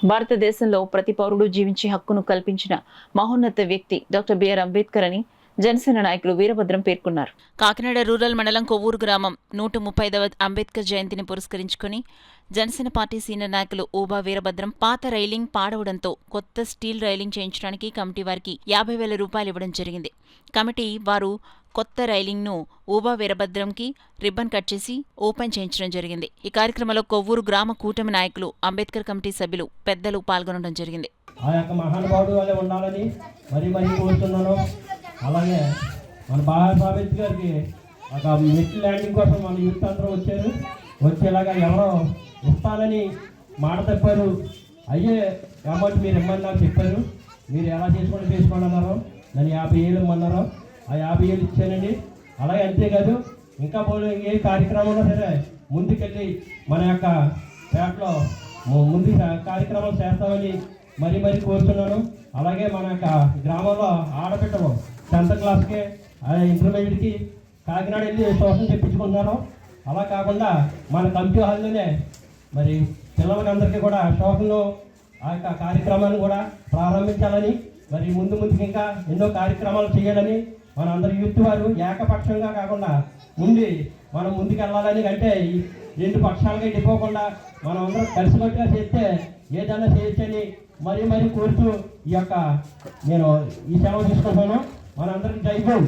భారతదేశంలో ప్రతి పౌరుడు జీవించే హక్కును కల్పించిన మహోన్నత వ్యక్తి డాక్టర్ బిఆర్ అంబేద్కర్ అని జనసేన నాయకులు వీరభద్రం పేర్కొన్నారు. కాకినాడ రూరల్ మండలం కొవ్వూరు గ్రామం 130వ అంబేద్కర్ జయంతిని పురస్కరించుకుని జనసేన పార్టీ సీనియర్ నాయకులు ఊబా వీరభద్రం పాత రైలింగ్ పాడవడంతో కొత్త స్టీల్ రైలింగ్ చేయించడానికి కమిటీ వారికి 50,000 రూపాయలు ఇవ్వడం జరిగింది. కమిటీ వారు కొత్త రైలింగ్ ను ఊబా వీరభద్రంకి రిబ్బన్ కట్ చేసి ఓపెన్ చేయించడం జరిగింది. ఈ కార్యక్రమంలో కొవ్వూరు గ్రామ కూటమి నాయకులు, అంబేద్కర్ కమిటీ సభ్యులు, పెద్దలు పాల్గొనడం జరిగింది. అలాగే మన బాబాసాహెబ్ అంబేద్కర్ గారికి ఒక మెట్ల ల్యాండింగ్ కోసం మన యూత్ అందరూ వచ్చేలాగా ఎవరో ఇస్తానని మాట తప్పారు. అయ్యే అమౌంట్ మీరు ఇమ్మని నాకు చెప్పారు. మీరు ఎలా చేసుకోండి అన్నారు. నన్ను 50,000 ఇమ్మన్నారు. ఆ 50,000 ఇచ్చానండి. అలాగే అంతేకాదు ఇంకా ఏ కార్యక్రమం ఉన్నా సరే ముందుకెళ్ళి మన యొక్క పేటలో ముందు కార్యక్రమాలు చేస్తామని మరీ కోరుతున్నాను. అలాగే మన యొక్క గ్రామంలో ఆడపిట్టలు 10th క్లాస్కి ఇంటర్మీడియట్కి కాకినాడ వెళ్ళి ట్యూషన్ చెప్పించుకుంటున్నాను. అలా కాకుండా మన కమిటీ హాల్లోనే మరి పిల్లలకందరికీ కూడా ట్యూషన్లో ఆ యొక్క కార్యక్రమాన్ని కూడా ప్రారంభించాలని, మరి ముందుకు ఇంకా ఎన్నో కార్యక్రమాలు చేయాలని మన అందరి యూత్ వారు ఏకపక్షంగా కాకుండా మనం ముందుకు వెళ్ళాలని, అంటే రెండు పక్షాలుగా ఇడిపోకుండా మనం అందరం కలిసికట్టుగా చేస్తే ఏదైనా చేయొచ్చని మరీ కోరుతూ ఈ యొక్క నేను ఈ సెలవు తీసుకుంటున్నాను. మనందరికీ జై భీమ్.